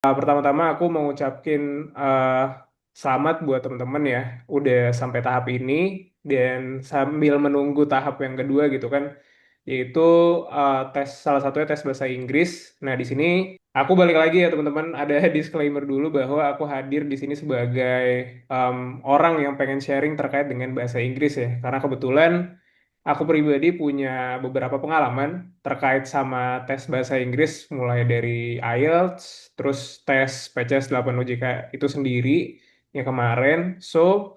Pertama-tama aku mau ngucapin selamat buat teman-teman ya, udah sampai tahap ini dan sambil menunggu tahap yang kedua gitu kan, yaitu tes salah satunya tes bahasa Inggris. Nah di sini aku balik lagi ya teman-teman, ada disclaimer dulu bahwa aku hadir di sini sebagai em, orang yang pengen sharing terkait dengan bahasa Inggris ya, karena kebetulan aku pribadi punya beberapa pengalaman terkait sama tes bahasa Inggris mulai dari IELTS, terus tes PCS 8 OJK itu sendiri yang kemarin. So,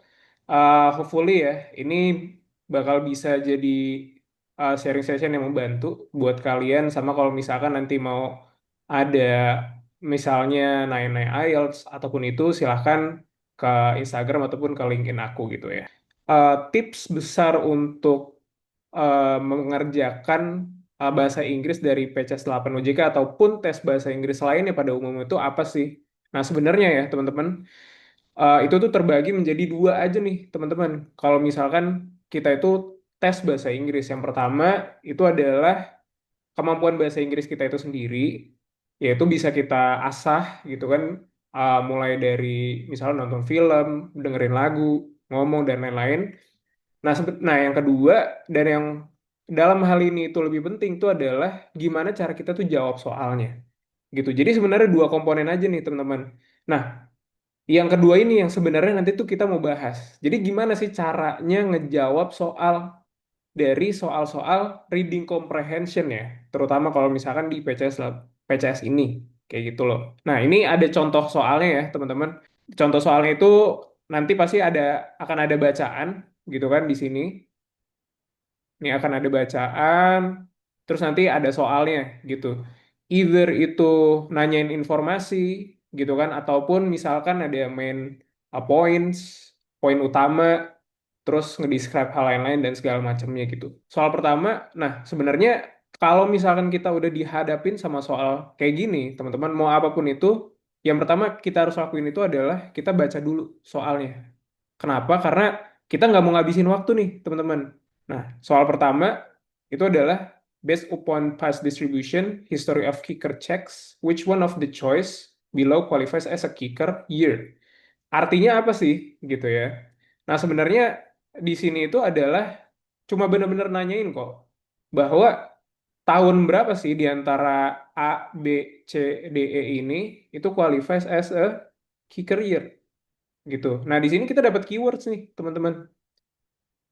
hopefully ya, ini bakal bisa jadi sharing session yang membantu buat kalian sama kalau misalkan nanti mau ada misalnya naik-naik IELTS ataupun itu silahkan ke Instagram ataupun ke LinkedIn aku gitu ya. Tips besar untuk mengerjakan bahasa Inggris dari PCS 8 OJK ataupun tes bahasa Inggris lainnya pada umumnya itu apa sih? Nah, sebenarnya ya, teman-teman, itu tuh terbagi menjadi dua aja nih, teman-teman. Kalau misalkan kita itu tes bahasa Inggris, yang pertama itu adalah kemampuan bahasa Inggris kita itu sendiri, yaitu bisa kita asah gitu kan, mulai dari misalnya nonton film, dengerin lagu, ngomong, dan lain-lain. Nah, yang kedua dan yang dalam hal ini itu lebih penting itu adalah gimana cara kita tuh jawab soalnya. Gitu. Jadi sebenarnya dua komponen aja nih, teman-teman. Nah, yang kedua ini yang sebenarnya nanti tuh kita mau bahas. Jadi gimana sih caranya ngejawab soal dari soal-soal reading comprehension ya, terutama kalau misalkan di PCS ini kayak gitu loh. Nah, ini ada contoh soalnya ya, teman-teman. Contoh soalnya itu nanti pasti akan ada bacaan gitu kan di sini. Ini akan ada bacaan, terus nanti ada soalnya gitu. Either itu nanyain informasi gitu kan, ataupun misalkan ada main points, poin utama, terus ngedescribe hal lain-lain dan segala macamnya gitu. Soal pertama, nah sebenarnya kalau misalkan kita udah dihadapin sama soal kayak gini, teman-teman, mau apapun itu, yang pertama kita harus lakuin itu adalah kita baca dulu soalnya. Kenapa? Karena kita nggak mau ngabisin waktu nih, teman-teman. Nah, soal pertama itu adalah based upon past distribution, history of kicker checks, which one of the choice below qualifies as a kicker year. Artinya apa sih, gitu ya? Nah, sebenarnya di sini itu adalah cuma benar-benar nanyain kok bahwa tahun berapa sih di antara A, B, C, D, E ini itu qualifies as a kicker year gitu. Nah, di sini kita dapat keywords nih, teman-teman.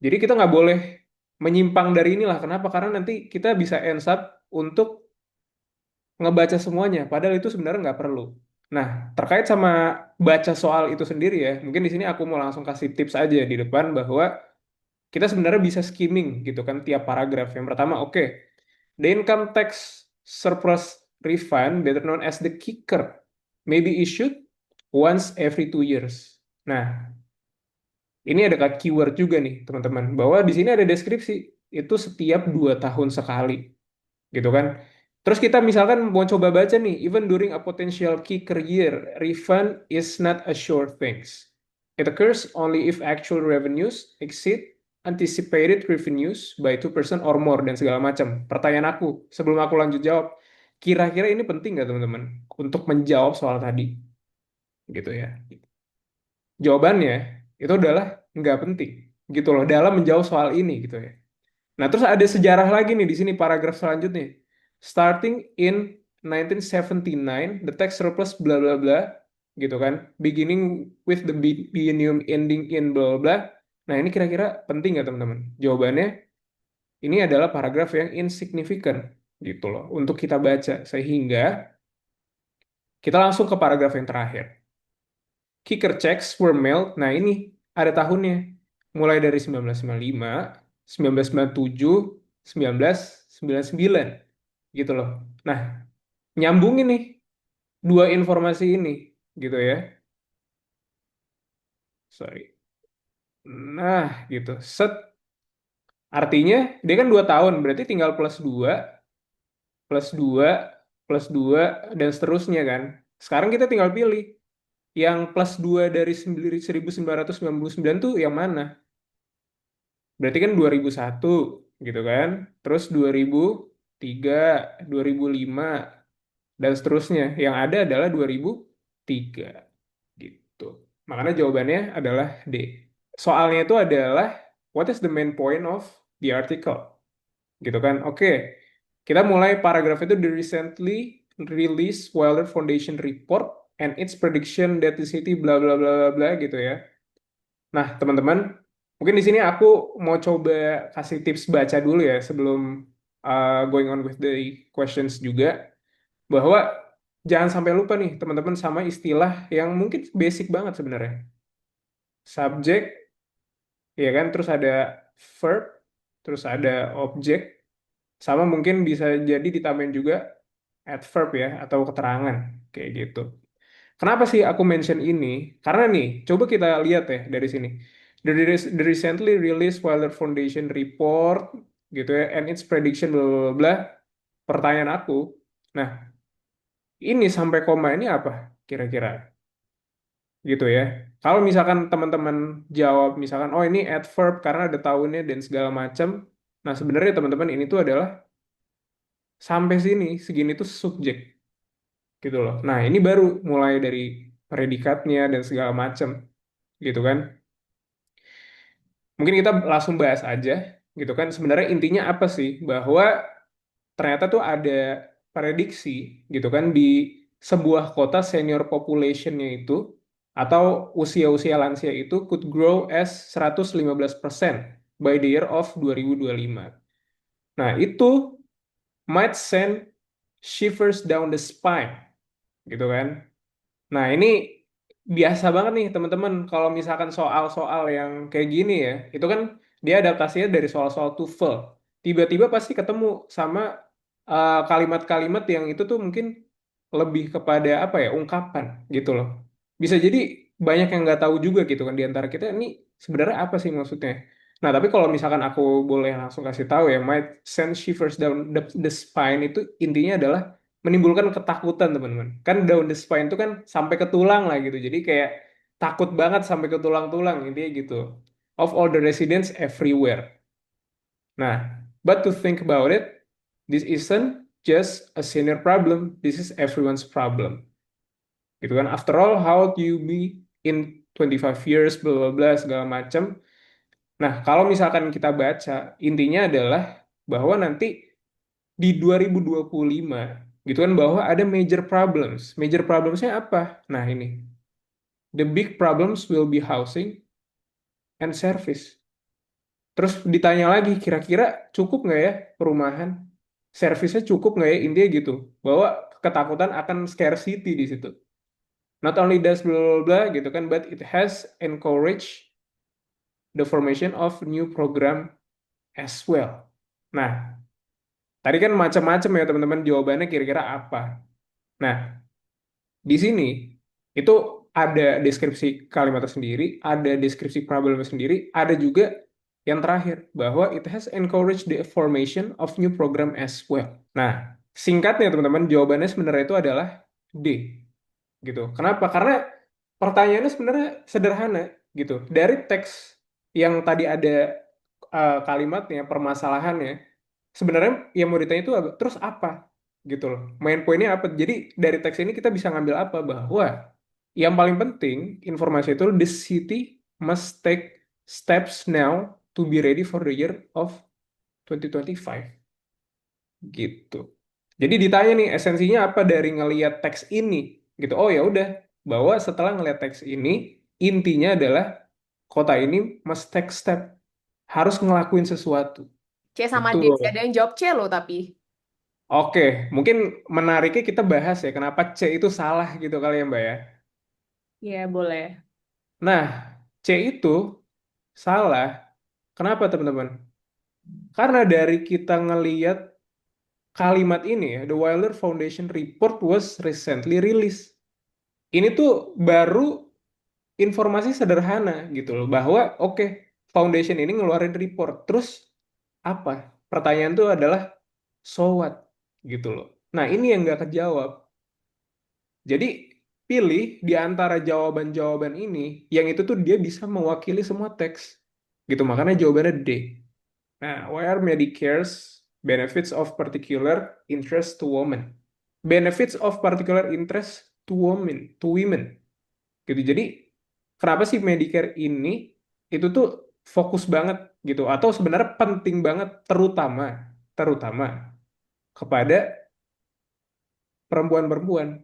Jadi kita nggak boleh menyimpang dari inilah. Kenapa? Karena nanti kita bisa ends up untuk ngebaca semuanya, padahal itu sebenarnya nggak perlu. Nah, terkait sama baca soal itu sendiri ya, mungkin di sini aku mau langsung kasih tips aja di depan bahwa kita sebenarnya bisa skimming gitu kan tiap paragraf. Yang pertama, oke, the income tax surplus refund, better known as the kicker, may be issued once every 2 years. Nah, ini ada keyword juga nih, teman-teman, bahwa di sini ada deskripsi itu setiap 2 tahun sekali, gitu kan? Terus kita misalkan mau coba baca nih, even during a potential kicker year, refund is not a sure things. It occurs only if actual revenues exceed anticipated revenues by 2% or more dan segala macam. Pertanyaan aku, sebelum aku lanjut jawab, kira-kira ini penting nggak teman-teman untuk menjawab soal tadi, gitu ya? Jawabannya itu adalah nggak penting gitu loh dalam menjawab soal ini gitu ya. Nah, terus ada sejarah lagi nih di sini paragraf selanjutnya. Starting in 1979, the tax surplus bla bla bla gitu kan. Beginning with the biennium ending in bla bla bla. Nah, ini kira-kira penting nggak teman-teman? Jawabannya ini adalah paragraf yang insignificant gitu loh untuk kita baca sehingga kita langsung ke paragraf yang terakhir. Kicker checks were mailed. Nah, ini ada tahunnya. Mulai dari 1995, 1997, 1999. Gitu loh. Nah, nyambungin nih dua informasi ini. Gitu ya. Sorry. Nah, gitu. Set. Artinya, dia kan 2 tahun. Berarti tinggal plus 2, plus 2, plus 2, dan seterusnya kan. Sekarang kita tinggal pilih. Yang plus 2 dari 1999 tuh yang mana? Berarti kan 2001 gitu kan. Terus 2003, 2005, dan seterusnya. Yang ada adalah 2003 gitu. Makanya jawabannya adalah D. Soalnya itu adalah what is the main point of the article? Gitu kan. Oke. Kita mulai paragraf itu the recently released Wilder Foundation report and its prediction that the city bla bla bla bla bla gitu ya. Nah, teman-teman, mungkin di sini aku mau coba kasih tips baca dulu ya sebelum going on with the questions juga, bahwa jangan sampai lupa nih teman-teman sama istilah yang mungkin basic banget sebenarnya. Subjek, ya kan, terus ada verb, terus ada objek, sama mungkin bisa jadi ditambahin juga adverb ya atau keterangan kayak gitu. Kenapa sih aku mention ini? Karena nih, coba kita lihat ya dari sini. The recently released Wilder Foundation report gitu ya, and its prediction bla bla bla. Bla. Pertanyaan aku, nah ini sampai koma ini apa kira-kira gitu ya? Kalau misalkan teman-teman jawab misalkan, oh ini adverb karena ada tahunnya dan segala macam. Nah sebenarnya teman-teman ini tuh adalah sampai sini, segini tuh subjek gitu loh. Nah ini baru mulai dari predikatnya dan segala macam gitu kan. Mungkin kita langsung bahas aja gitu kan. Sebenarnya intinya apa sih? Bahwa ternyata tuh ada prediksi gitu kan di sebuah kota senior populationnya itu atau usia-usia lansia itu could grow as 115% by the year of 2025. Nah, itu might send shivers down the spine gitu kan. Nah, ini biasa banget nih teman-teman kalau misalkan soal-soal yang kayak gini ya, itu kan dia adaptasinya dari soal-soal TOEFL. Tiba-tiba pasti ketemu sama kalimat-kalimat yang itu tuh mungkin lebih kepada apa ya, ungkapan gitu loh. Bisa jadi banyak yang nggak tahu juga gitu kan di antara kita ini sebenarnya apa sih maksudnya. Nah, tapi kalau misalkan aku boleh langsung kasih tahu ya, might send shivers down the spine itu intinya adalah menimbulkan ketakutan teman-teman. Kan down the spine itu kan sampai ke tulang lah gitu. Jadi kayak takut banget sampai ke tulang-tulang intinya gitu. Of all the residents everywhere. Nah, but to think about it, this isn't just a senior problem. This is everyone's problem. Gitu kan. After all, how do you be in 25 years bla bla bla segala macam. Nah, kalau misalkan kita baca, intinya adalah bahwa nanti di 2025 gitu kan bahwa ada major problems. Major problemsnya apa? Nah ini, the big problems will be housing and service. Terus ditanya lagi, kira-kira cukup nggak ya perumahan? Servisnya cukup nggak ya? Intinya gitu. Bahwa ketakutan akan scarcity di situ. Not only does blah, blah, blah gitu kan, but it has encouraged the formation of new program as well. Nah, tadi kan macam-macam ya teman-teman jawabannya kira-kira apa. Nah, di sini itu ada deskripsi kalimatnya sendiri, ada deskripsi problemnya sendiri, ada juga yang terakhir bahwa it has encouraged the formation of new program as well. Nah, singkatnya teman-teman jawabannya sebenarnya itu adalah D gitu. Kenapa? Karena pertanyaannya sebenarnya sederhana gitu. Dari teks yang tadi ada kalimatnya, permasalahannya, sebenarnya yang mau ditanya itu terus apa gitu loh. Main poinnya apa? Jadi dari teks ini kita bisa ngambil apa? Bahwa yang paling penting informasi itu the city must take steps now to be ready for the year of 2025 gitu. Jadi ditanya nih esensinya apa dari ngelihat teks ini gitu. Oh ya udah, bahwa setelah ngelihat teks ini intinya adalah kota ini must take step, harus ngelakuin sesuatu. C sama D. Betul. Gak ada yang jawab C loh tapi. Oke, mungkin menariknya kita bahas ya kenapa C itu salah gitu kali ya Mbak ya. Ya, boleh. Nah, C itu salah. Kenapa teman-teman? Karena dari kita ngeliat kalimat ini ya, The Wilder Foundation report was recently released. Ini tuh baru informasi sederhana gitu loh, bahwa oke, Foundation ini ngeluarin report. Terus apa? Pertanyaan tuh adalah so what gitu loh. Nah, ini yang nggak kejawab. Jadi pilih di antara jawaban-jawaban ini yang itu tuh dia bisa mewakili semua teks. Gitu makanya jawabannya D. Nah, why are Medicare's benefits of particular interest to women? benefits of particular interest to women gitu. Jadi kenapa sih Medicare ini itu tuh fokus banget gitu atau sebenarnya penting banget terutama terutama kepada perempuan-perempuan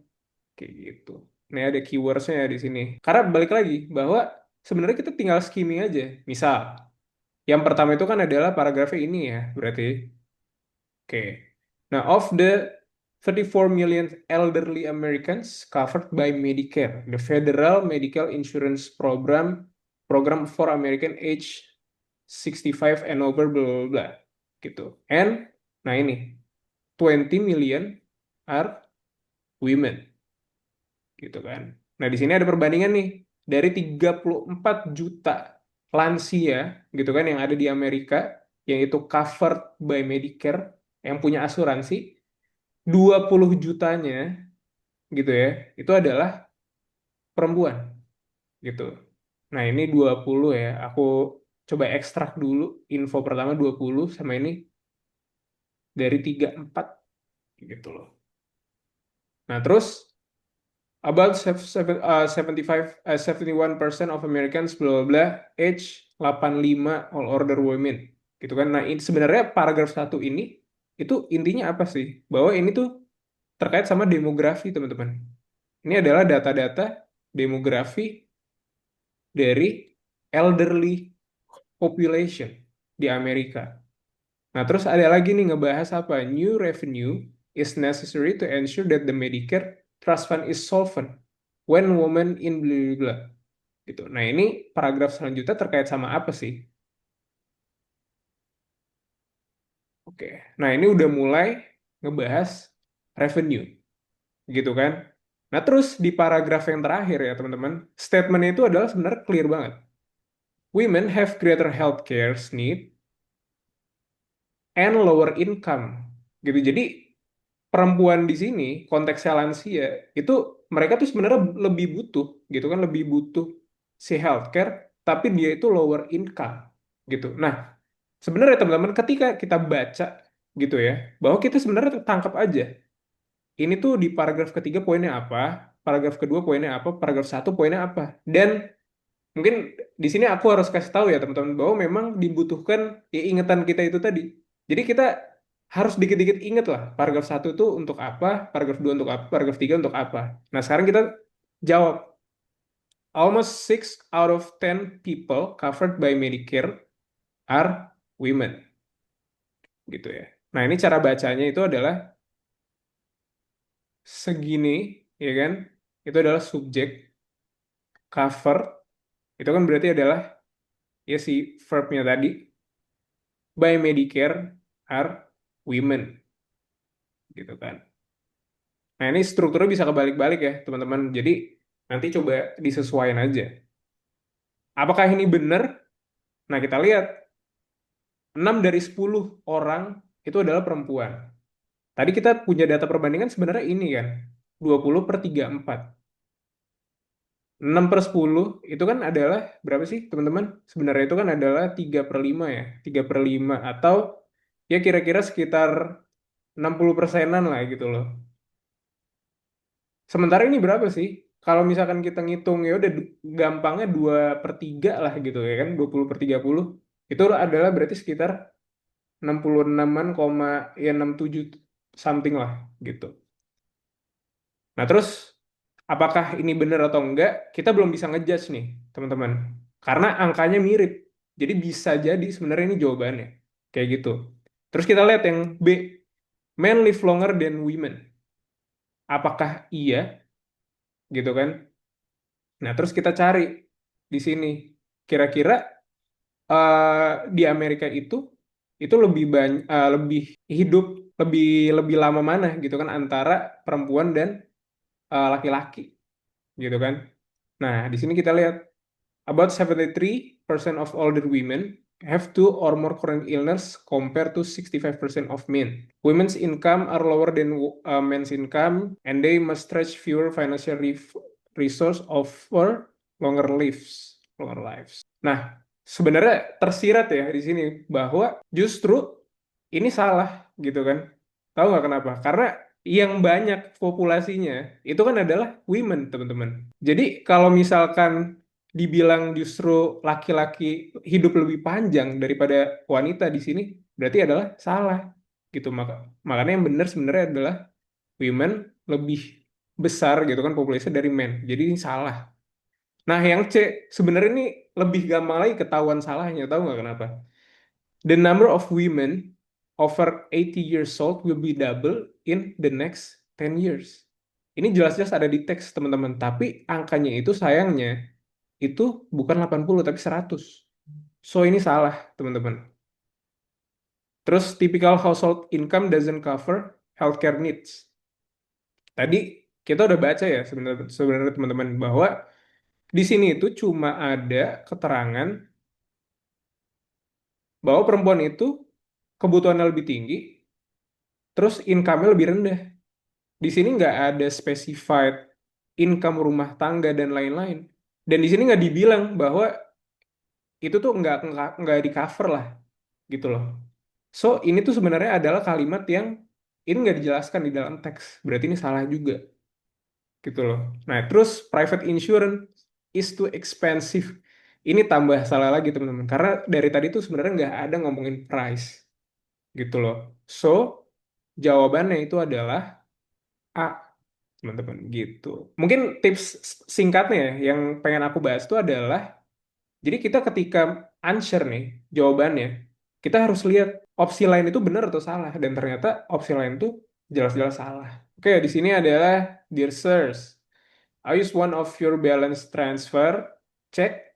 kayak gitu. Nah, ada keywordsnya di sini. Karena balik lagi bahwa sebenarnya kita tinggal skimming aja. Misal, yang pertama itu kan adalah paragrafnya ini ya, berarti. Oke. Nah, of the 34 million elderly Americans covered by Medicare, the Federal Medical Insurance Program for American age 65 and over, blah, blah, blah. Gitu. And, nah ini, 20 million are women. Gitu kan. Nah, di sini ada perbandingan nih dari 34 juta lansia gitu kan yang ada di Amerika yang itu covered by Medicare yang punya asuransi 20 jutanya gitu ya. Itu adalah perempuan gitu. Nah, ini 20 ya. Aku coba ekstrak dulu info pertama 20 sama ini dari 34 gitu loh. Nah, terus about 71% of Americans bla bla bla age 85 all older women gitu kan. Nah, ini sebenarnya paragraf satu ini itu intinya apa sih? Bahwa ini tuh terkait sama demografi, teman-teman. Ini adalah data-data demografi dari elderly population di Amerika. Nah, terus ada lagi nih ngebahas apa? New revenue is necessary to ensure that the Medicare Trust Fund is solvent when women in blah, blah, blah. Gitu. Nah, ini paragraf selanjutnya terkait sama apa sih? Oke. Nah, ini udah mulai ngebahas revenue, gitu kan? Nah, terus di paragraf yang terakhir ya, teman-teman, statementnya itu adalah sebenarnya clear banget. Women have greater healthcare need and lower income. Gitu. Jadi, perempuan di sini konteksnya lansia itu mereka tuh sebenarnya lebih butuh gitu kan lebih butuh si healthcare tapi dia itu lower income gitu. Nah, sebenarnya teman-teman ketika kita baca gitu ya bahwa kita sebenarnya tangkap aja ini tuh di paragraf ketiga poinnya apa, paragraf kedua poinnya apa, paragraf satu poinnya apa. Dan mungkin di sini aku harus kasih tahu ya teman-teman bahwa memang dibutuhkan ya ingatan kita itu tadi. Jadi kita harus dikit-dikit inget lah paragraf satu itu untuk apa, paragraf dua untuk apa, paragraf tiga untuk apa. Nah, sekarang kita jawab. Almost 6 out of 10 people covered by Medicare are women. Gitu ya. Nah, ini cara bacanya itu adalah segini, ya kan? Itu adalah subjek, cover, itu kan berarti adalah ya si verbnya tadi, by Medicare are women, gitu kan. Nah, ini strukturnya bisa kebalik-balik ya, teman-teman. Jadi, nanti coba disesuaikan aja. Apakah ini benar? Nah, kita lihat. 6 dari 10 orang itu adalah perempuan. Tadi kita punya data perbandingan sebenarnya ini kan. 20 per 34. 6 per 10 itu kan adalah berapa sih, teman-teman? Sebenarnya itu kan adalah 3 per 5 ya. 3 per 5 atau ya kira-kira sekitar 60 persenan lah gitu loh. Sementara ini berapa sih? Kalau misalkan kita ngitung ya udah gampangnya 2 per 3 lah gitu ya kan, 20 per 30. Itu adalah berarti sekitar 66-an koma ya 67 something lah gitu. Nah, terus apakah ini benar atau enggak? Kita belum bisa ngejudge nih, teman-teman. Karena angkanya mirip. Jadi bisa jadi sebenarnya ini jawabannya. Kayak gitu. Terus kita lihat yang B. Men live longer than women. Apakah iya? Gitu kan. Nah, terus kita cari di sini. Kira-kira di Amerika itu lebih banyak lebih hidup lebih lebih lama mana gitu kan antara perempuan dan laki-laki gitu kan. Nah, di sini kita lihat about 73% of older women have two or more chronic illness compared to 65% of men. Women's income are lower than men's income and they must stretch fewer financial resource over longer lives. Nah, sebenarnya tersirat ya di sini bahwa justru ini salah gitu kan. Tahu nggak kenapa? Karena yang banyak populasinya itu kan adalah women, teman-teman. Jadi kalau misalkan dibilang justru laki-laki hidup lebih panjang daripada wanita di sini, berarti adalah salah gitu. Makanya yang benar sebenarnya adalah women lebih besar gitu kan populasi dari men. Jadi ini salah. Nah, yang C sebenarnya ini lebih gampang lagi ketahuan salahnya, tahu nggak kenapa? The number of women over 80 years old will be double in the next 10 years. Ini jelas-jelas ada di teks, teman-teman. Tapi angkanya itu sayangnya itu bukan 80 tapi 100. So ini salah, teman-teman. Terus typical household income doesn't cover healthcare needs. Tadi kita udah baca ya sebenarnya sebenarnya teman-teman bahwa di sini itu cuma ada keterangan bahwa perempuan itu kebutuhannya lebih tinggi, terus income-nya lebih rendah. Di sini nggak ada specified income rumah tangga dan lain-lain. Dan di sini nggak dibilang bahwa itu tuh nggak di cover lah gitu loh. So ini tuh sebenarnya adalah kalimat yang ini nggak dijelaskan di dalam teks. Berarti ini salah juga gitu loh. Nah terus private insurance is too expensive. Ini tambah salah lagi teman-teman. Karena dari tadi tuh sebenarnya nggak ada ngomongin price gitu loh. So jawabannya itu adalah A, teman-teman gitu. Mungkin tips singkatnya ya, yang pengen aku bahas itu adalah, jadi kita ketika answer nih jawabannya, kita harus lihat opsi lain itu benar atau salah, dan ternyata opsi lain itu jelas-jelas salah. Oke, di sini adalah dear sirs, I use one of your balance transfer check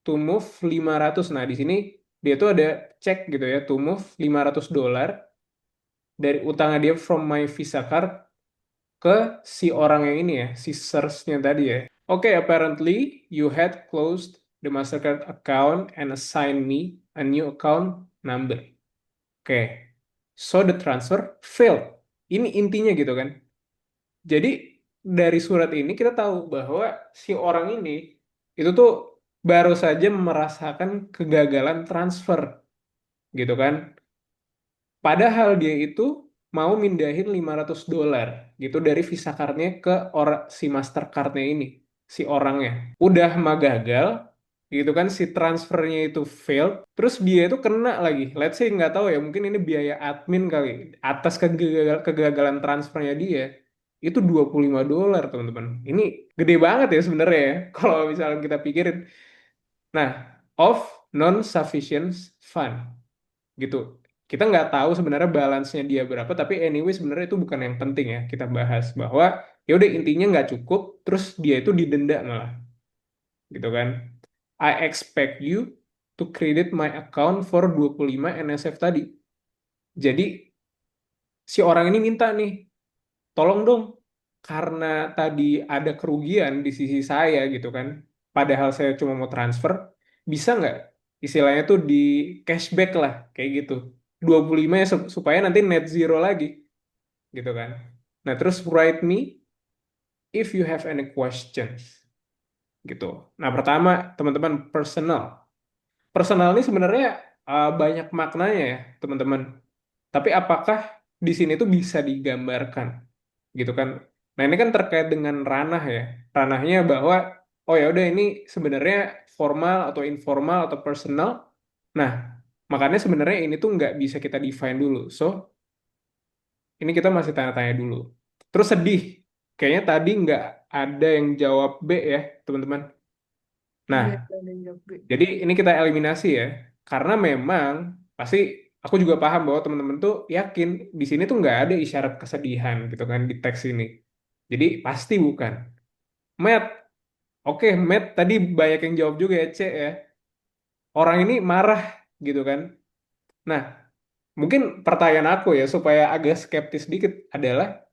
to move 500. Nah, di sini dia tuh ada cek gitu ya, to move $500 dari utangnya dia from my Visa card ke si orang yang ini ya, si search-nya tadi ya. Oke, apparently you had closed the Mastercard account and assigned me a new account number. Oke, so the transfer failed. Ini intinya gitu kan. Jadi dari surat ini kita tahu bahwa si orang ini itu tuh baru saja merasakan kegagalan transfer gitu kan. Padahal dia itu mau mindahin $500 gitu dari Visa card-nya ke orang si Mastercard-nya ini, si orangnya. Udah mah gagal gitu kan si transfernya itu failed, terus dia itu kena lagi. Let's say nggak tahu ya, mungkin ini biaya admin kali atas kegagalan transfernya dia. Itu $25, teman-teman. Ini gede banget ya sebenarnya ya kalau misalnya kita pikirin. Nah, of non-sufficient fund gitu. Kita nggak tahu sebenarnya balance-nya dia berapa, tapi anyway sebenarnya itu bukan yang penting ya kita bahas bahwa ya udah intinya nggak cukup, terus dia itu didenda malah, gitu kan? I expect you to credit my account for 25 NSF tadi. Jadi si orang ini minta nih, tolong dong, karena tadi ada kerugian di sisi saya gitu kan, padahal saya cuma mau transfer, bisa nggak istilahnya tuh di cashback lah kayak gitu 25 ya supaya nanti net zero lagi gitu kan. Nah terus write me if you have any questions gitu. Nah pertama teman-teman, personal. Personal ini sebenarnya banyak maknanya ya teman-teman. Tapi apakah di sini tuh bisa digambarkan gitu kan? Nah ini kan terkait dengan ranah ya. Ranahnya bahwa oh ya udah ini sebenarnya formal atau informal atau personal. Nah makanya sebenarnya ini tuh nggak bisa kita define dulu. So ini kita masih tanya-tanya dulu. Terus sedih, kayaknya tadi nggak ada yang jawab B ya teman-teman. Iya, Nah dan jawab B. jadi ini kita eliminasi ya, karena memang pasti aku juga paham bahwa teman-teman tuh yakin di sini tuh nggak ada isyarat kesedihan gitu kan di teks ini. Jadi pasti bukan. Matt, oke Matt tadi banyak yang jawab juga ya C ya. Orang ini marah gitu kan. Nah mungkin pertanyaan aku ya supaya agak skeptis dikit adalah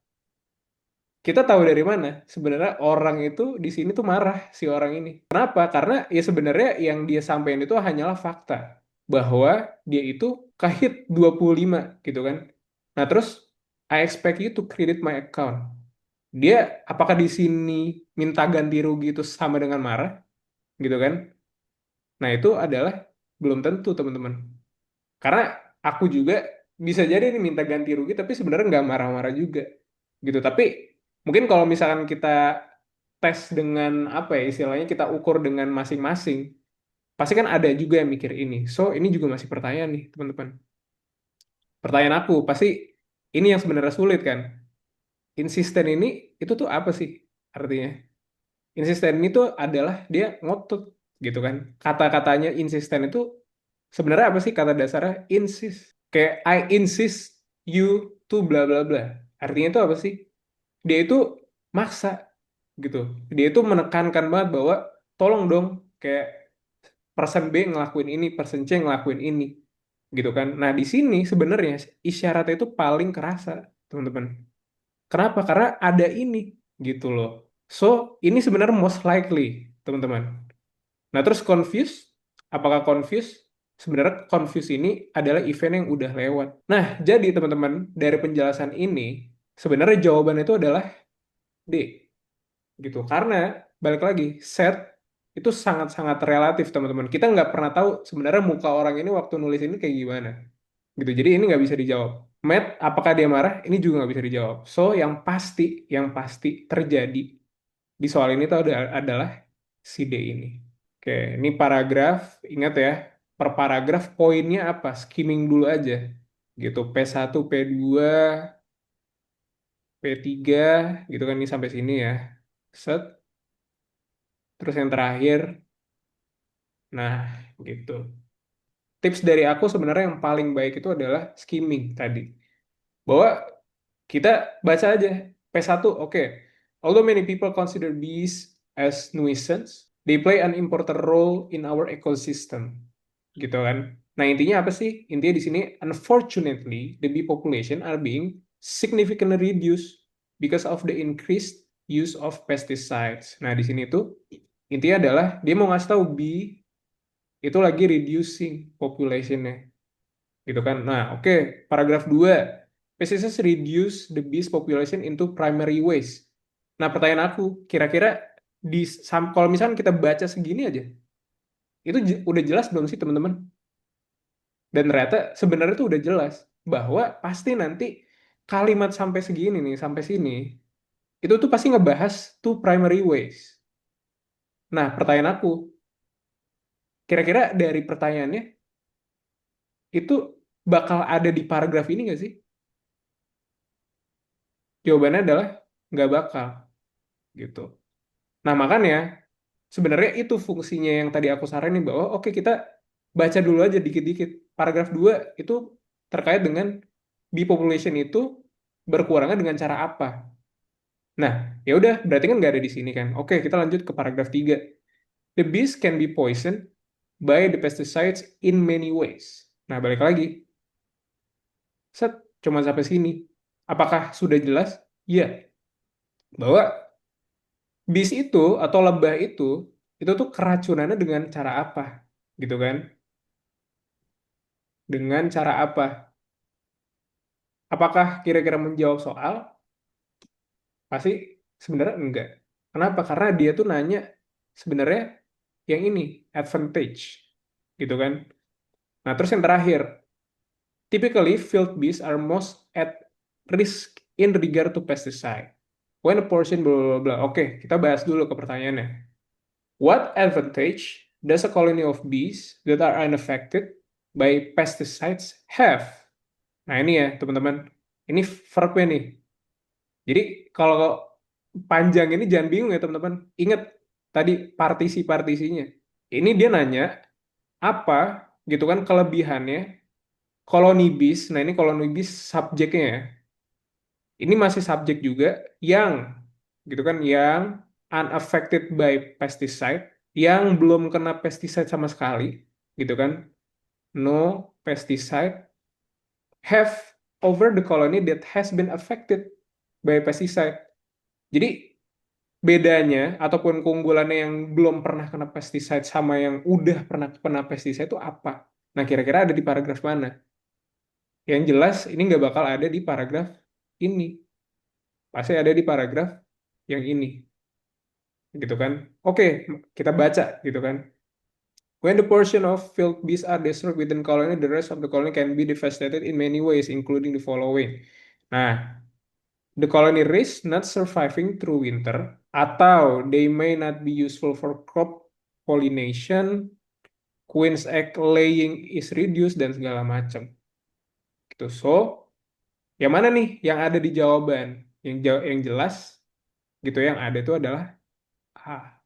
kita tahu dari mana sebenarnya orang itu di sini tuh marah si orang ini. Kenapa? Karena ya sebenarnya yang dia sampaikan itu hanyalah fakta bahwa dia itu kahit 25 gitu kan. Nah, terus I expect you to credit my account. Dia apakah di sini minta ganti rugi itu sama dengan marah gitu kan? Nah, itu adalah belum tentu, teman-teman. Karena aku juga bisa jadi ini minta ganti rugi tapi sebenarnya nggak marah-marah juga gitu. Tapi mungkin kalau misalkan kita tes dengan apa ya istilahnya kita ukur dengan masing-masing, pasti kan ada juga yang mikir ini. So ini juga masih pertanyaan nih teman-teman. Pertanyaan aku pasti ini yang sebenarnya sulit kan. Insisten ini itu tuh apa sih artinya? Insisten itu adalah dia ngotot gitu kan. Kata-katanya insisten itu sebenarnya apa sih kata dasarnya? Insist. Kayak I insist you to bla bla bla. Artinya itu apa sih? Dia itu maksa gitu. Dia itu menekankan banget bahwa tolong dong kayak person B ngelakuin ini, person C ngelakuin ini gitu kan. Nah, di sini sebenarnya isyaratnya itu paling kerasa, teman-teman. Kenapa? Karena ada ini gitu loh. So, ini sebenarnya most likely, teman-teman. Nah, terus confuse, apakah confuse? Sebenarnya confuse ini adalah event yang udah lewat. Nah, jadi teman-teman, dari penjelasan ini, sebenarnya jawaban itu adalah D, gitu. Karena, balik lagi, set itu sangat-sangat relatif, teman-teman. Kita nggak pernah tahu sebenarnya muka orang ini waktu nulis ini kayak gimana. Gitu, jadi ini nggak bisa dijawab. Matt, apakah dia marah? Ini juga nggak bisa dijawab. So, yang pasti terjadi di soal ini tuh adalah si D ini. Oke, ini paragraf. Ingat ya, per paragraf poinnya apa? Skimming dulu aja. Gitu, P1, P2, P3, gitu kan ini sampai sini ya. Set. Terus yang terakhir, nah gitu. Tips dari aku sebenarnya yang paling baik itu adalah skimming tadi. Bahwa kita baca aja P1, oke. Although many people consider bees as nuisance, they play an important role in our ecosystem. Gitu kan. Nah, intinya apa sih? Intinya di sini, unfortunately, the bee population are being significantly reduced because of the increased use of pesticides. Nah, di sini tuh intinya adalah dia mau ngasih tahu bee itu lagi reducing populationnya gitu kan. Nah, oke, paragraf 2. Pesticides reduce the bees population into primary ways. Nah, pertanyaan aku, kira-kira kalau misalnya kita baca segini aja, itu udah jelas belum sih teman-teman? Dan ternyata sebenarnya itu udah jelas bahwa pasti nanti kalimat sampai segini nih, sampai sini, itu tuh pasti ngebahas two primary ways. Nah, pertanyaan aku, kira-kira dari pertanyaannya, itu bakal ada di paragraf ini nggak sih? Jawabannya adalah nggak bakal gitu. Nah, makanya sebenarnya itu fungsinya yang tadi aku saranin bahwa oke kita baca dulu aja dikit-dikit. Paragraf 2 itu terkait dengan bee population itu berkurangnya dengan cara apa. Nah, ya udah berarti kan nggak ada di sini kan. Oke, kita lanjut ke paragraf 3. The bees can be poisoned by the pesticides in many ways. Nah, balik lagi. Set, cuma sampai sini. Apakah sudah jelas? Iya, bahwa bis itu atau lebah itu tuh keracunannya dengan cara apa gitu kan, dengan cara apa, apakah kira-kira menjawab soal pasti sebenarnya enggak. Kenapa? Karena dia tuh nanya sebenarnya yang ini advantage gitu kan. Nah, terus yang terakhir, typically field bees are most at risk in regard to pesticide when a portion blah blah blah. Oke, kita bahas dulu ke pertanyaannya. What advantage does a colony of bees that are unaffected by pesticides have? Nah ini ya teman-teman, ini verbnya nih. Jadi kalau panjang ini jangan bingung ya teman-teman. Ingat tadi partisi-partisinya. Ini dia nanya apa gitu kan kelebihannya koloni bis. Nah ini koloni bis subjeknya ya. Ini masih subjek juga yang gitu kan yang unaffected by pesticide, yang belum kena pesticide sama sekali gitu kan, no pesticide have over the colony that has been affected by pesticide. Jadi bedanya ataupun keunggulannya yang belum pernah kena pesticide sama yang udah pernah kena pesticide itu apa? Nah kira-kira ada di paragraf mana? Yang jelas ini nggak bakal ada di paragraf ini, pasti ada di paragraf yang ini gitu kan. Oke, kita baca gitu kan. When the portion of field bees are destroyed within colony, the rest of the colony can be devastated in many ways, including the following. Nah, The colony risk not surviving through winter, atau they may not be useful for crop pollination, queen's egg laying is reduced, dan segala macam. Gitu. So, yang mana nih yang ada di jawaban? Yang jelas gitu yang ada itu adalah A.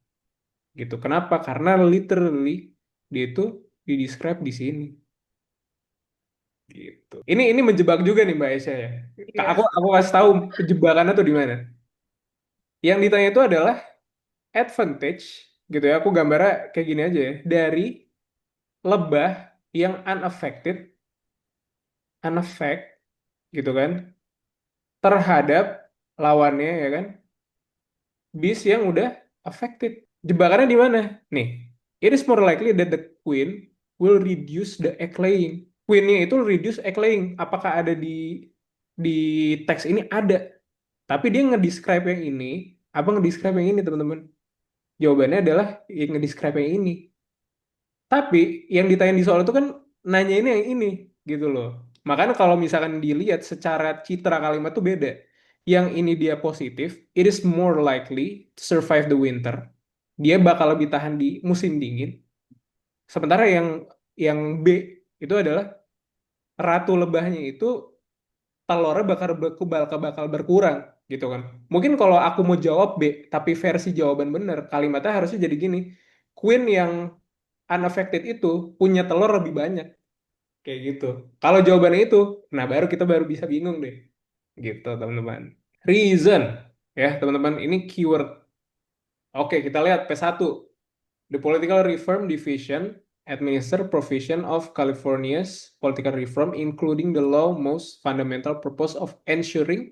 Gitu. Kenapa? Karena literally dia itu di-describe di sini. Gitu. Ini menjebak juga nih Mbak Esya ya. Iya. Aku kasih tahu penjebakannya tuh di mana. Yang ditanya itu adalah advantage gitu ya. Aku gambarnya kayak gini aja ya. Dari lebah yang unaffect gitu kan, terhadap lawannya ya kan, bis yang udah affected. Jebakannya di mana? Nih, it is more likely that the queen will reduce the egg laying. Queennya itu reduce egg laying. Apakah ada di teks ini? Ada. Tapi dia nge-describe yang ini, apa nge-describe yang ini teman-teman? Jawabannya adalah yang nge-describe yang ini. Tapi yang ditanya di soal itu kan nanya ini yang ini gitu loh. Makanya kalau misalkan dilihat secara citra kalimat tuh beda. Yang ini dia positif, it is more likely to survive the winter. Dia bakal lebih tahan di musim dingin. Sementara yang B itu adalah ratu lebahnya itu telurnya bakal berkurang gitu kan. Mungkin kalau aku mau jawab B, tapi versi jawaban bener, kalimatnya harusnya jadi gini. Queen yang unaffected itu punya telur lebih banyak kayak gitu. Kalau jawabannya itu, nah kita baru bisa bingung deh. Gitu, teman-teman. Reason ya, teman-teman, ini keyword. Oke, kita lihat P1. The Political Reform Division administer provision of California's political reform including the law most fundamental purpose of ensuring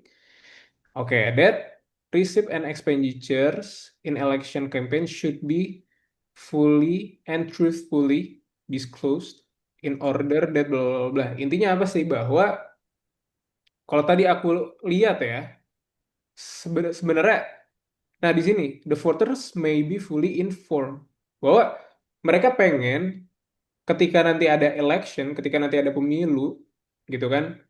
that receipt and expenditures in election campaign should be fully and truthfully disclosed in order that blah blah blah. Intinya apa sih bahwa kalau tadi aku lihat ya sebenarnya nah di sini the voters may be fully informed bahwa mereka pengen ketika nanti ada election, ketika nanti ada pemilu gitu kan.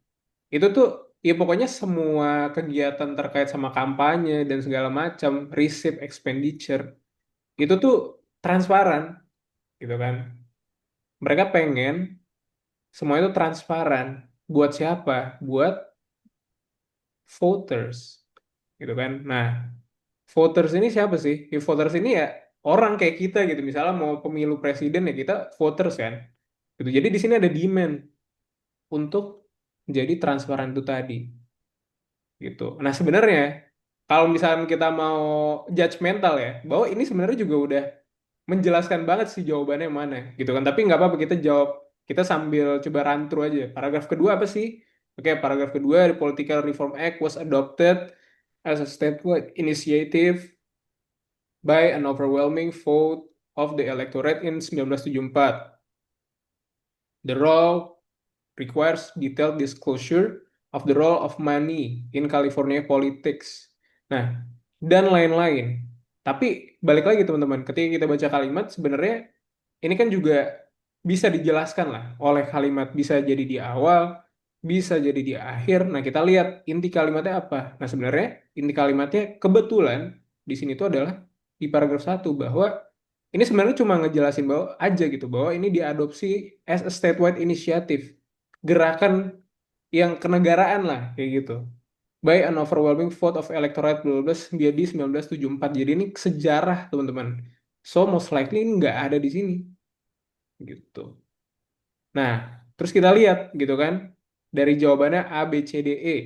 Itu tuh ya pokoknya semua kegiatan terkait sama kampanye dan segala macam, receipt expenditure, itu tuh transparan gitu kan. Mereka pengen semua itu transparan. Buat siapa? Buat voters gitu kan. Nah, voters ini siapa sih? Ya, voters ini ya orang kayak kita gitu. Misalnya mau pemilu presiden ya kita voters kan. Gitu. Jadi di sini ada demand untuk jadi transparan itu tadi. Gitu. Nah sebenarnya kalau misalkan kita mau judgmental ya, bahwa ini sebenarnya juga udah menjelaskan banget sih jawabannya mana, gitu kan. Tapi nggak apa-apa kita jawab, kita sambil coba run through aja. Paragraf kedua apa sih? Oke, paragraf kedua, the Political Reform Act was adopted as a statewide initiative by an overwhelming vote of the electorate in 1974. The law requires detailed disclosure of the role of money in California politics. Nah, dan lain-lain. Tapi balik lagi teman-teman, ketika kita baca kalimat sebenarnya ini kan juga bisa dijelaskan lah oleh kalimat, bisa jadi di awal, bisa jadi di akhir. Nah, kita lihat inti kalimatnya apa. Nah, sebenarnya inti kalimatnya kebetulan di sini itu adalah di paragraf 1 bahwa ini sebenarnya cuma ngejelasin bahwa aja gitu bahwa ini diadopsi as a statewide initiative, gerakan yang kenegaraan lah kayak gitu, by an overwhelming vote of electorate blah, blah, blah, jadi 1974. Jadi ini sejarah teman-teman, so most likely ini nggak ada di sini gitu. Nah terus kita lihat gitu kan dari jawabannya A B C D E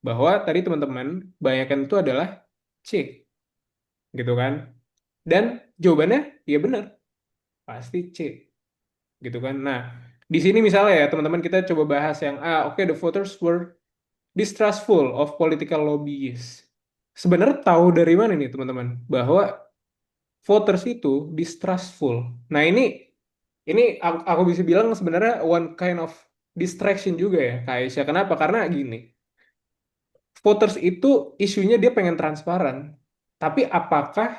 bahwa tadi teman-teman bayangkan itu adalah C gitu kan, dan jawabannya ya benar pasti C gitu kan. Nah, di sini misalnya ya teman-teman kita coba bahas yang oke, the voters were distrustful of political lobbyists. Sebenarnya tahu dari mana nih teman-teman bahwa voters itu distrustful. Nah, ini aku bisa bilang sebenarnya one kind of distraction juga ya, Kak Aisyah. Kenapa? Karena gini, voters itu isunya dia pengen transparan. Tapi apakah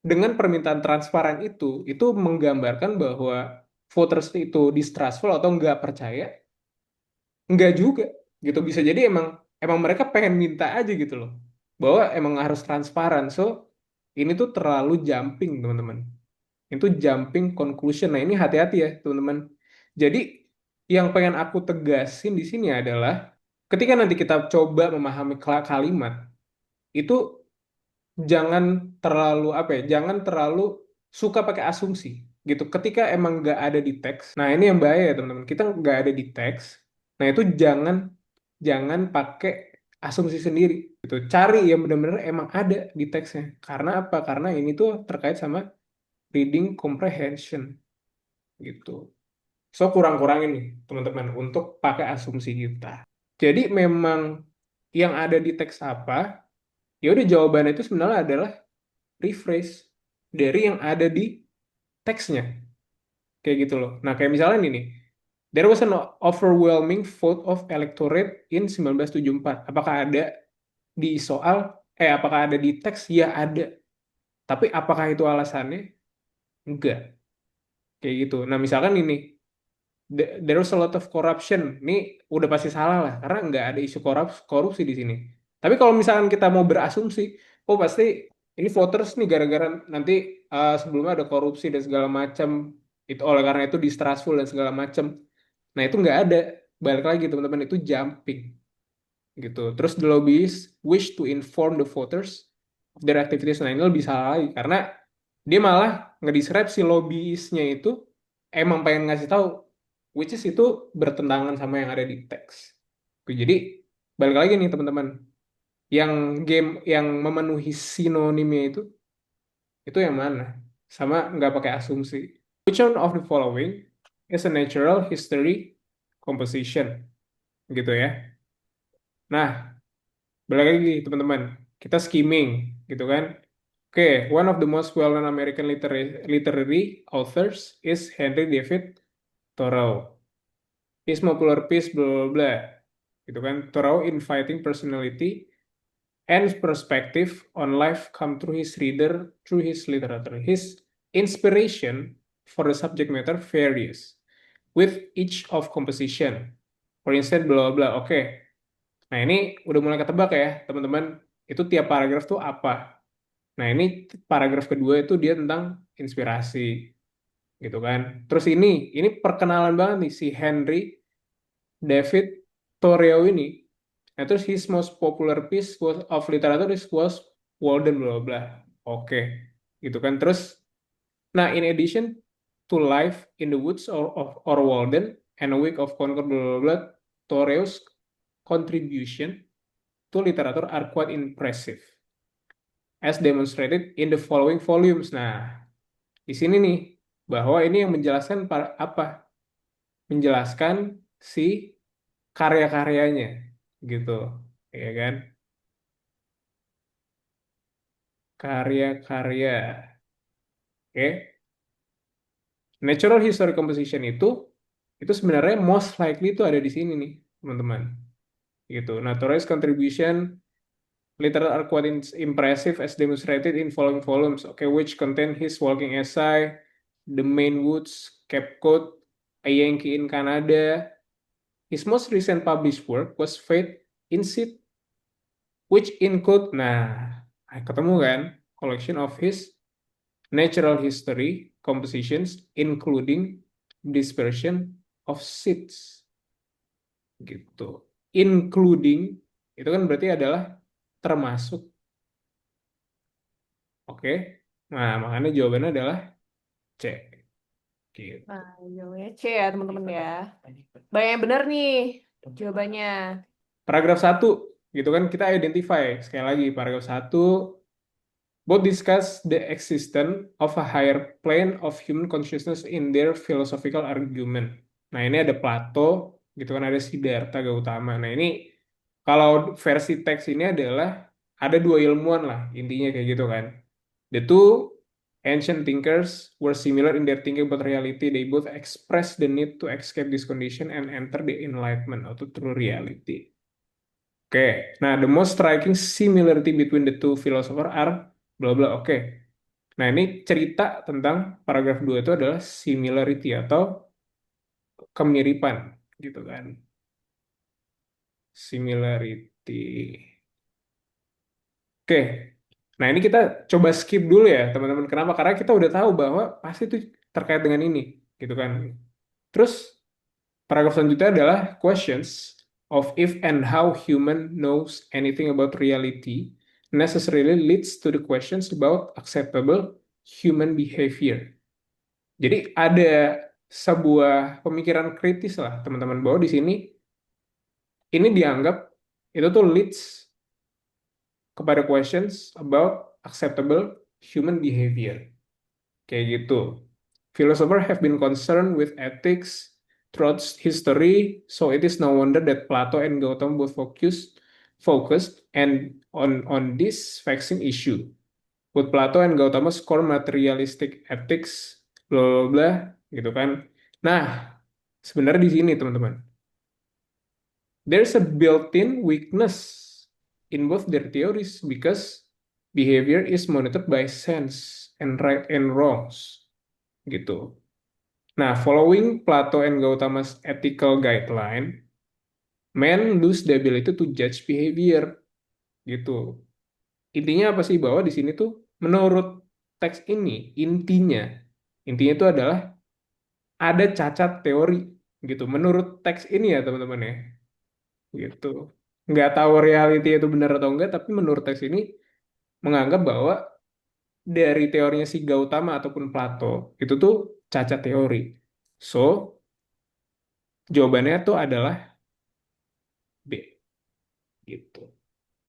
dengan permintaan transparan itu menggambarkan bahwa voters itu distrustful atau nggak percaya? Nggak juga gitu. Bisa jadi emang emang mereka pengen minta aja gitu loh, bahwa emang harus transparan. So ini tuh terlalu jumping teman-teman, itu jumping conclusion. Nah ini hati-hati ya teman-teman. Jadi yang pengen aku tegasin di sini adalah ketika nanti kita coba memahami kalimat itu, jangan terlalu apa ya, jangan terlalu suka pakai asumsi gitu ketika emang nggak ada di teks. Nah ini yang bahaya ya teman-teman, kita nggak ada di teks. Nah itu jangan jangan pakai asumsi sendiri gitu, cari yang benar-benar emang ada di teksnya. Karena apa? Karena ini tuh terkait sama reading comprehension gitu. So kurang-kurangin nih teman-teman untuk pakai asumsi kita. Jadi memang yang ada di teks apa, ya udah jawabannya itu sebenarnya adalah rephrase dari yang ada di teksnya, kayak gitu loh. Nah kayak misalnya ini nih, there was an overwhelming vote of electorate in 1974. Apakah ada di soal, apakah ada di teks? Ya ada. Tapi apakah itu alasannya? Enggak. Kayak gitu. Nah misalkan ini, there was a lot of corruption. Ini udah pasti salah lah, karena nggak ada isu korupsi di sini. Tapi kalau misalkan kita mau berasumsi, oh pasti ini voters nih gara-gara nanti sebelumnya ada korupsi dan segala macam, itu oleh karena itu distrustful dan segala macam. Nah itu nggak ada. Balik lagi teman-teman, itu jumping gitu. Terus the lobbyists wish to inform the voters of their activities. Nah ini lebih salah lagi karena dia malah ngedescribe si lobbyisnya itu emang pengen ngasih tahu, which is itu bertentangan sama yang ada di teks. Oke, jadi balik lagi nih teman-teman, yang game yang memenuhi sinonimnya itu yang mana? Sama nggak pakai asumsi. Which one of the following is a natural history composition? Gitu ya. Nah, balik lagi teman-teman, kita skimming gitu kan. Oke, one of the most well-known American literary authors is Henry David Thoreau. His popular piece blah blah blah. Gitu kan. Thoreau inviting personality and perspective on life come through his reader through his literature. His inspiration for the subject matter varies with each of composition. For instance, blah blah blah. Oke. Nah, ini udah mulai ketebak ya, teman-teman. Itu tiap paragraf tuh apa. Nah, ini paragraf kedua itu dia tentang inspirasi, gitu kan. Terus ini perkenalan banget nih si Henry David Thoreau ini. Nah, terus his most popular piece of literature was Walden bla bla bla. Oke, gitu kan. Terus, nah in addition to Life in the Woods or Walden and A Week of Concord bla bla bla, Thoreau's contribution to literature are quite impressive, as demonstrated in the following volumes. Nah, di sini nih, bahwa ini yang menjelaskan apa? Menjelaskan si karya-karyanya, gitu, ya kan? Karya-karya, oke? Natural history composition itu sebenarnya most likely itu ada di sini nih, teman-teman. Gitu. Naturalist contribution literal are quite impressive as demonstrated in following volumes. Okay, which contain his walking essay, The Maine Woods, Cape Cod, A Yankee in Canada. His most recent published work was Fate in Seed, which include, ketemu kan, collection of his natural history compositions, including dispersion of seeds, gitu. Including, itu kan berarti adalah termasuk, oke? Nah, makanya jawabannya adalah C, gitu. Nah, jawabannya C ya teman-teman ya. Banyak yang bener nih jawabannya. Paragraf satu, gitu kan, kita identify, sekali lagi, paragraf satu, both discuss the existence of a higher plane of human consciousness in their philosophical argument. Nah, ini ada Plato, gitu kan, ada Siddhartha Gautama. Nah, ini kalau versi teks ini adalah ada dua ilmuwan lah, intinya kayak gitu kan. The two ancient thinkers were similar in their thinking about reality. They both express the need to escape this condition and enter the enlightenment atau true reality. Oke, nah the most striking similarity between the two philosophers are bla bla. Oke, nah ini cerita tentang paragraf 2 itu adalah similarity atau kemiripan gitu kan. Similarity. Oke, nah ini kita coba skip dulu ya teman-teman. Kenapa? Karena kita udah tahu bahwa pasti itu terkait dengan ini, gitu kan. Terus paragraf selanjutnya adalah questions of if and how human knows anything about reality necessarily leads to the questions about acceptable human behavior. Jadi ada sebuah pemikiran kritis lah teman-teman bahwa di sini ini dianggap itu tuh leads kepada questions about acceptable human behavior. Kayak gitu. Philosophers have been concerned with ethics throughout history, so it is no wonder that Plato and Gautama both focused and on this vexing issue. Would Plato and Gautama score materialistic ethics, bla bla bla, gitu kan? Nah, sebenarnya di sini teman-teman, there's a built-in weakness in both their theories because behavior is monitored by sense and right and wrongs, gitu. Nah, following Plato and Gautama's ethical guideline, men lose the ability to judge behavior, gitu. Intinya apa sih bahwa di sini tuh menurut teks ini intinya itu adalah ada cacat teori, gitu. Menurut teks ini ya teman-teman ya, gitu. Nggak tahu reality itu benar atau enggak, tapi menurut teks ini menganggap bahwa dari teorinya si Gautama ataupun Plato itu tuh cacat teori. So, jawabannya tuh adalah B, gitu.